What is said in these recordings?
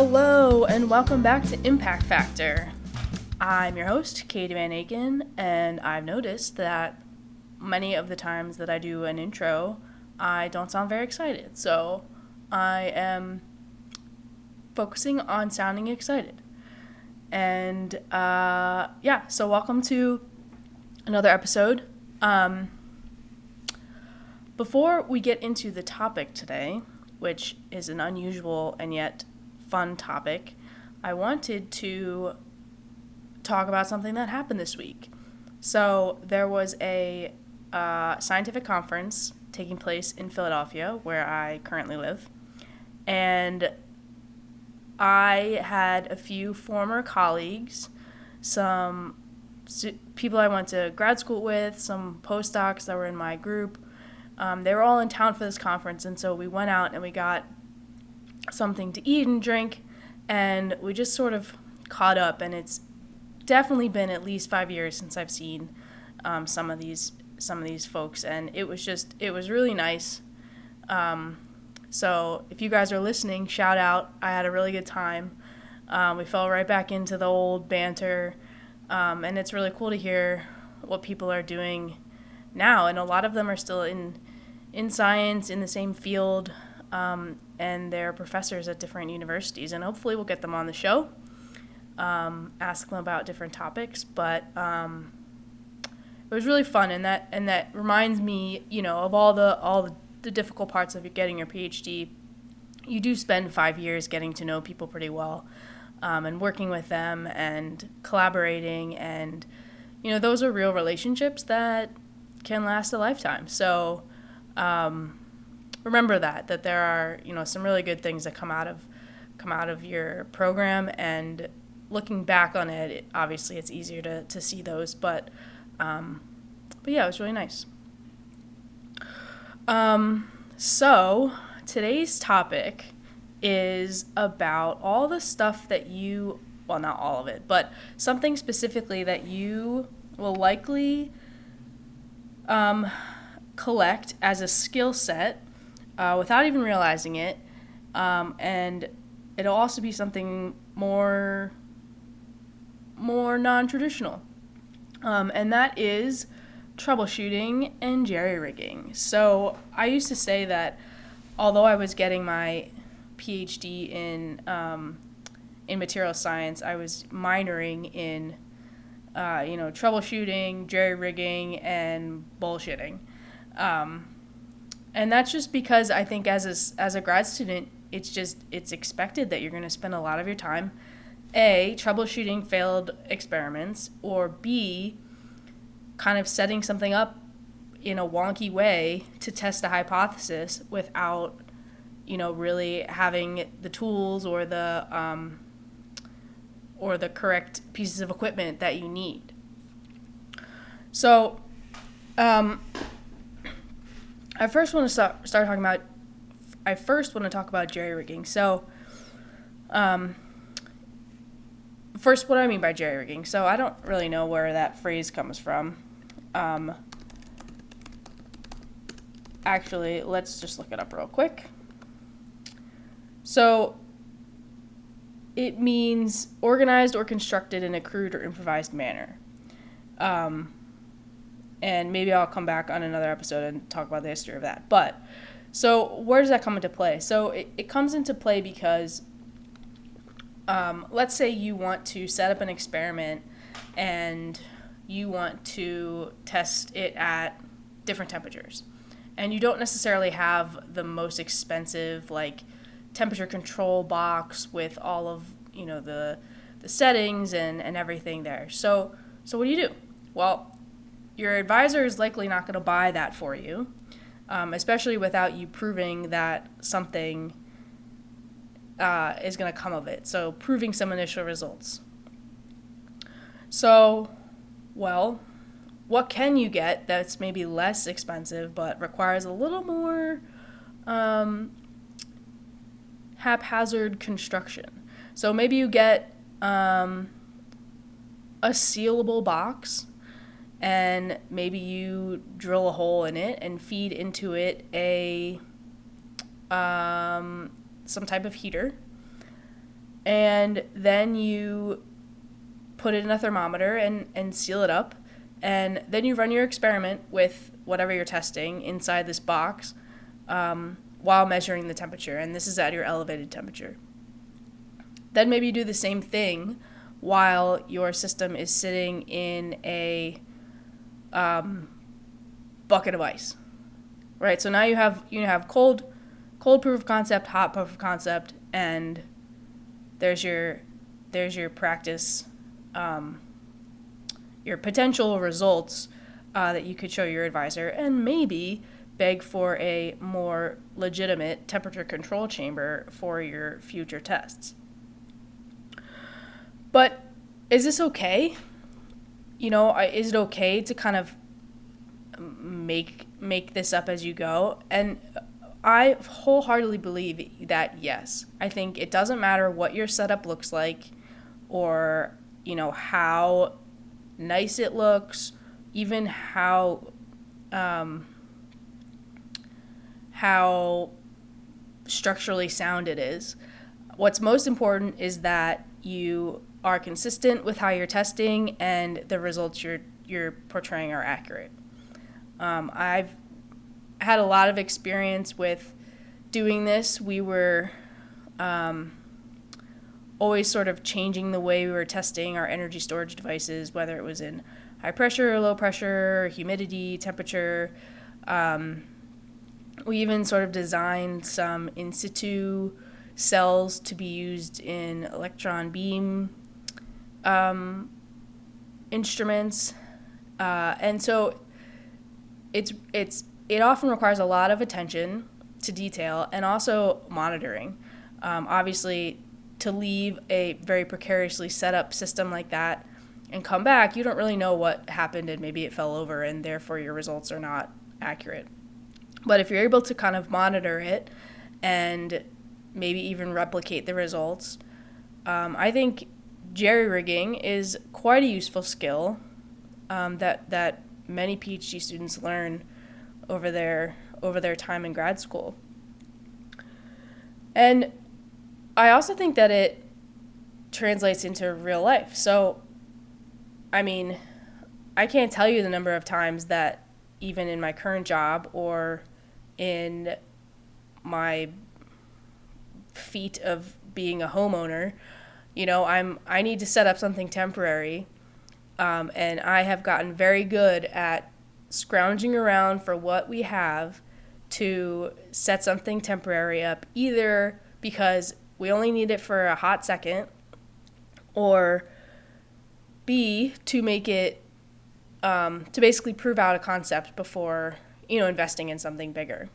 Hello, and welcome back to Impact Factor. I'm your host, Katie Van Aken, and I've noticed that many of the times that I do an intro, I don't sound very excited. So I am focusing on sounding excited. And so welcome to another episode. Before we get into the topic today, which is an unusual and yet fun topic, I wanted to talk about something that happened this week. So there was a scientific conference taking place in Philadelphia, where I currently live, and I had a few former colleagues, some people I went to grad school with, some postdocs that were in my group. They were all in town for this conference, and so we went out and we got something to eat and drink, and we just sort of caught up, and it's definitely been at least 5 years since I've seen some of these folks, and it was really nice. So if you guys are listening, shout out. I had a really good time. We fell right back into the old banter, and it's really cool to hear what people are doing now, and a lot of them are still in science, in the same field, and they're professors at different universities, and hopefully we'll get them on the show, ask them about different topics, but it was really fun, and that reminds me, of all the difficult parts of getting your PhD. You do spend 5 years getting to know people pretty well, and working with them and collaborating, and those are real relationships that can last a lifetime. So remember that there are some really good things that come out of your program, and looking back on it, obviously it's easier to see those, but yeah, it was really nice. So today's topic is about all the stuff that not all of it, but something specifically that you will likely collect as a skill set without even realizing it, and it'll also be something more non-traditional, and that is troubleshooting and jerry-rigging. So I used to say that although I was getting my PhD in material science, I was minoring in troubleshooting, jerry-rigging, and bullshitting. And that's just because I think as a grad student, it's expected that you're going to spend a lot of your time, A, troubleshooting failed experiments, or B, kind of setting something up in a wonky way to test a hypothesis without, really having the tools or the correct pieces of equipment that you need. So, I first want to talk about jerry-rigging. So, first, what do I mean by jerry-rigging? So I don't really know where that phrase comes from. Actually, let's just look it up real quick. So it means organized or constructed in a crude or improvised manner. And maybe I'll come back on another episode and talk about the history of that. But, so where does that come into play? So it comes into play because, let's say you want to set up an experiment and you want to test it at different temperatures. And you don't necessarily have the most expensive, temperature control box with all of, the settings and everything there. So what do? Well, your advisor is likely not going to buy that for you, especially without you proving that something is going to come of it. So proving some initial results. So, well, what can you get that's maybe less expensive but requires a little more haphazard construction? So maybe you get a sealable box, and maybe you drill a hole in it and feed into it some type of heater, and then you put it in a thermometer and seal it up, and then you run your experiment with whatever you're testing inside this box while measuring the temperature, and this is at your elevated temperature. Then maybe you do the same thing while your system is sitting in a bucket of ice, right? So now you have cold proof of concept, hot proof of concept, and there's your practice, your potential results that you could show your advisor, and maybe beg for a more legitimate temperature control chamber for your future tests. But is this okay? Is it okay to kind of make this up as you go? And I wholeheartedly believe that yes. I think it doesn't matter what your setup looks like, or how nice it looks, even how structurally sound it is. What's most important is that you are consistent with how you're testing and the results you're portraying are accurate. I've had a lot of experience with doing this. We were always sort of changing the way we were testing our energy storage devices, whether it was in high pressure or low pressure, humidity, temperature. We even sort of designed some in situ cells to be used in electron beam instruments, and so it often requires a lot of attention to detail and also monitoring. Obviously, to leave a very precariously set up system like that and come back, you don't really know what happened, and maybe it fell over and therefore your results are not accurate. But if you're able to kind of monitor it and maybe even replicate the results, I think jerry-rigging is quite a useful skill that many PhD students learn over their time in grad school. And I also think that it translates into real life. So, I mean, I can't tell you the number of times that even in my current job or in my feat of being a homeowner, I need to set up something temporary, and I have gotten very good at scrounging around for what we have to set something temporary up, either because we only need it for a hot second, or B, to make it, to basically prove out a concept before, investing in something bigger.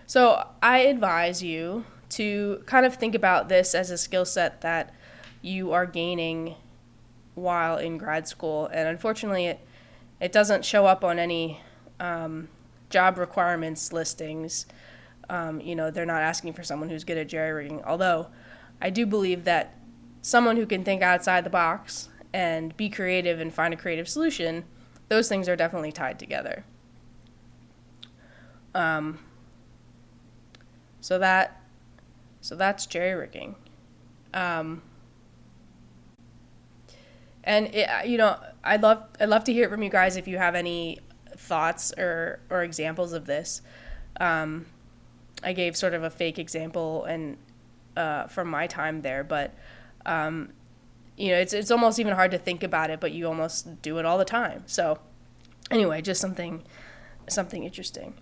So I advise you to kind of think about this as a skill set that you are gaining while in grad school. And unfortunately, it doesn't show up on any job requirements listings. They're not asking for someone who's good at jerry-rigging. Although I do believe that someone who can think outside the box and be creative and find a creative solution, those things are definitely tied together. So that's jerry-rigging. And I'd love to hear from you guys if you have any thoughts or examples of this. I gave sort of a fake example and from my time there, but it's almost even hard to think about it, but you almost do it all the time. So anyway, just something interesting.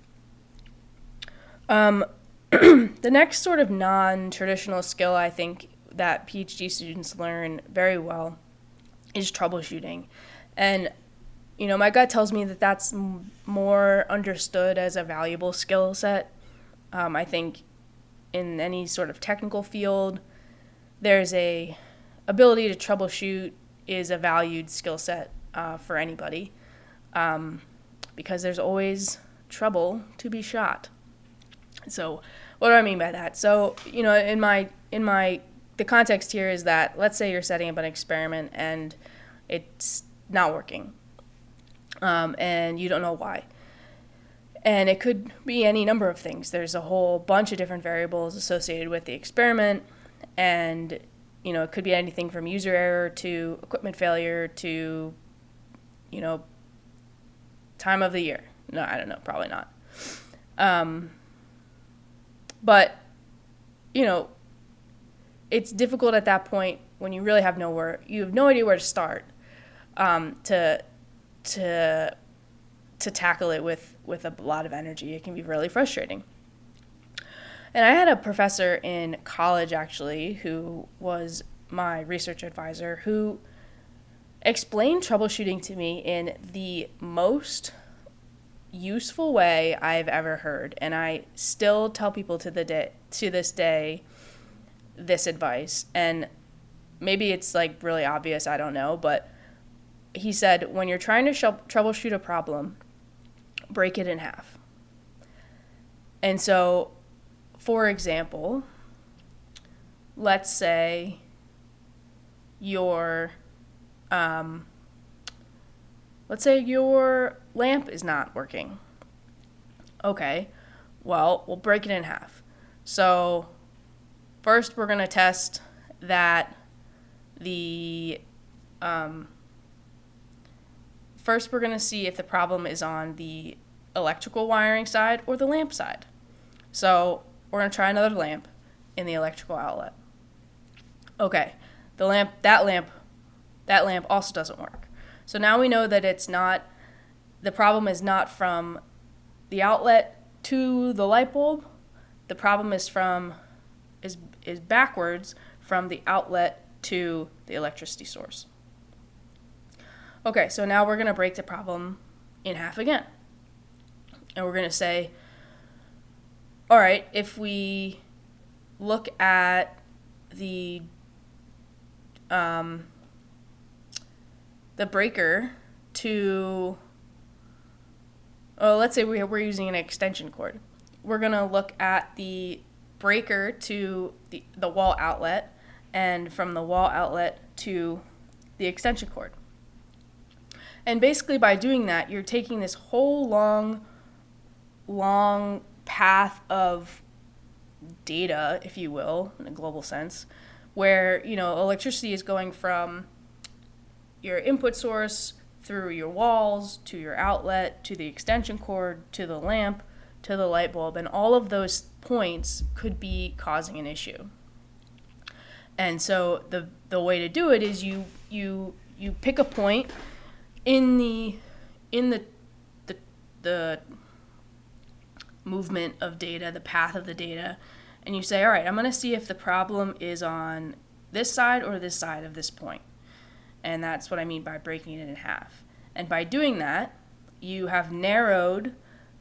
The next sort of non-traditional skill I think that PhD students learn very well is troubleshooting. And, my gut tells me that that's more understood as a valuable skill set. I think in any sort of technical field, there's a ability to troubleshoot is a valued skill set for anybody, because there's always trouble to be shot. So what do I mean by that? So, the context here is that, let's say you're setting up an experiment and it's not working, and you don't know why. And it could be any number of things. There's a whole bunch of different variables associated with the experiment, and it could be anything from user error to equipment failure to time of the year. No, I don't know, probably not. But it's difficult at that point when you really have no idea where to start to tackle it with a lot of energy. It can be really frustrating. And I had a professor in college, actually, who was my research advisor, who explained troubleshooting to me in the most useful way I've ever heard. And I still tell people to this day this advice. And maybe it's like really obvious, I don't know, but he said, when you're trying to troubleshoot a problem, break it in half. And so, for example, let's say your lamp is not working. Okay, well, we'll break it in half. So first we're going to test that first we're going to see if the problem is on the electrical wiring side or the lamp side. So we're going to try another lamp in the electrical outlet. Okay, that lamp also doesn't work. So now we know that the problem is not from the outlet to the light bulb. The problem is backwards from the outlet to the electricity source. Okay, so now we're going to break the problem in half again. And we're going to say, all right, if we look at the breaker to, let's say we're using an extension cord. We're going to look at the breaker to the wall outlet, and from the wall outlet to the extension cord. And basically by doing that, you're taking this whole long path of data, if you will, in a global sense, where, electricity is going from your input source through your walls to your outlet to the extension cord to the lamp to the light bulb, and all of those points could be causing an issue. And so the way to do it is you pick a point in the movement of data, the path of the data, and you say, all right, I'm going to see if the problem is on this side or this side of this point. And that's what I mean by breaking it in half. And by doing that, you have narrowed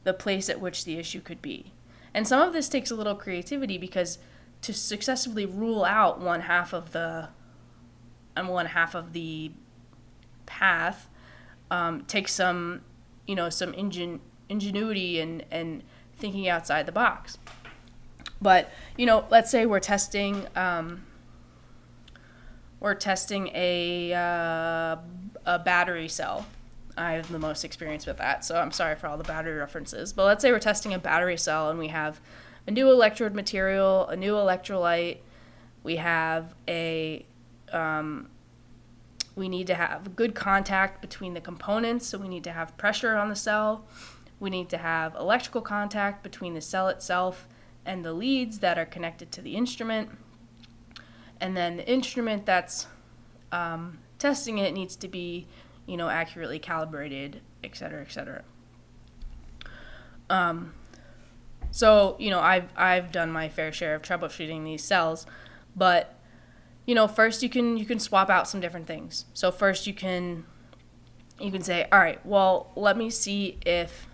the place at which the issue could be. And some of this takes a little creativity, because to successfully rule out one half of the path takes some ingenuity and thinking outside the box. But let's say we're testing a battery cell. I have the most experience with that, so I'm sorry for all the battery references. But let's say we're testing a battery cell, and we have a new electrode material, a new electrolyte. We have we need to have good contact between the components, so we need to have pressure on the cell. We need to have electrical contact between the cell itself and the leads that are connected to the instrument. And then the instrument that's testing it needs to be, accurately calibrated, et cetera, et cetera. So, I've done my fair share of troubleshooting these cells, but, first you can swap out some different things. So first you can say, all right, well, let me see if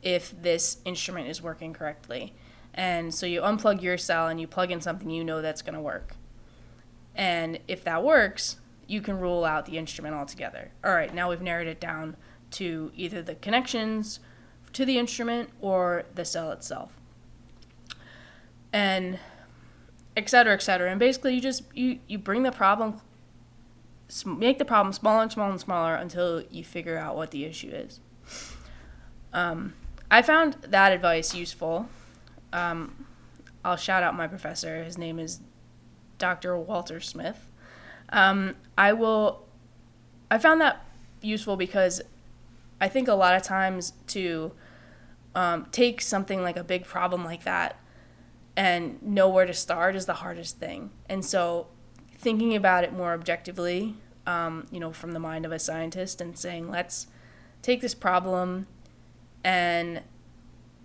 this instrument is working correctly. And so you unplug your cell and you plug in something that's going to work. And if that works, you can rule out the instrument altogether. All right, now we've narrowed it down to either the connections to the instrument or the cell itself. And et cetera, et cetera. And basically you bring the problem, make the problem smaller and smaller and smaller until you figure out what the issue is. I found that advice useful. I'll shout out my professor. His name is Dr. Walter Smith. I found that useful because I think a lot of times to take something like a big problem like that and know where to start is the hardest thing. And so thinking about it more objectively, from the mind of a scientist and saying, let's take this problem and,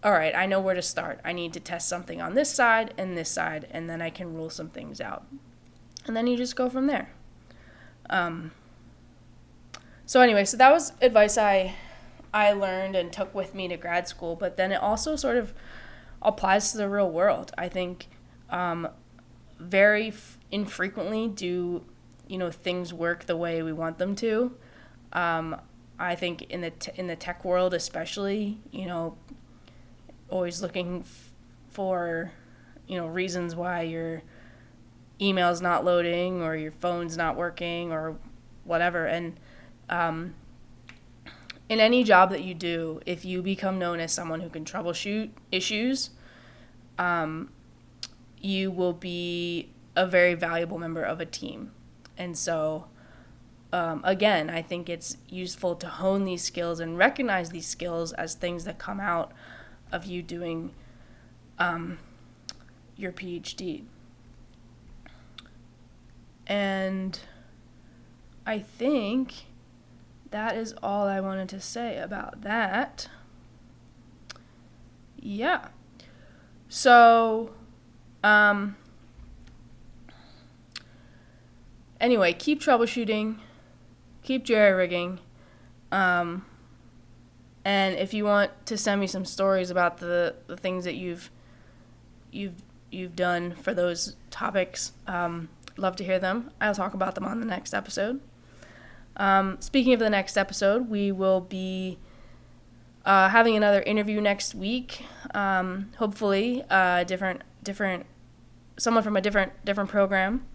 all right, I know where to start. I need to test something on this side, and then I can rule some things out. And then you just go from there. So that was advice I learned and took with me to grad school, but then it also sort of applies to the real world. I think very infrequently do things work the way we want them to. I think in the tech world especially, always looking for reasons why your email's not loading or your phone's not working or whatever. And in any job that you do, if you become known as someone who can troubleshoot issues, you will be a very valuable member of a team. And so, again, I think it's useful to hone these skills and recognize these skills as things that come out of you doing your PhD. And I think that is all I wanted to say about that. Yeah. So, anyway, keep troubleshooting, keep jerry-rigging, and if you want to send me some stories about the things that you've done for those topics, love to hear them. I'll talk about them on the next episode. Speaking of the next episode, we will be having another interview next week. Hopefully, someone from a different program.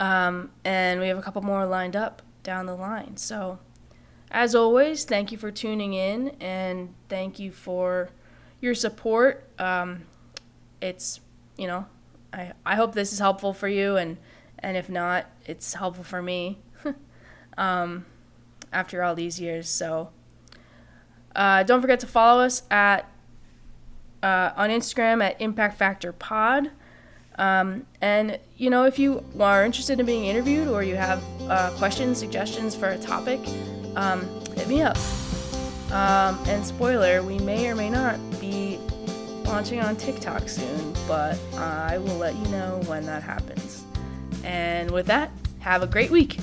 And we have a couple more lined up down the line. So, as always, thank you for tuning in, and thank you for your support. It's, I hope this is helpful for you, and if not, it's helpful for me after all these years. So, don't forget to follow us on Instagram at Impact Factor Pod. And, if you are interested in being interviewed or you have questions, suggestions for a topic, hit me up. And spoiler, we may or may not be launching on TikTok soon, but I will let you know when that happens. And with that, have a great week.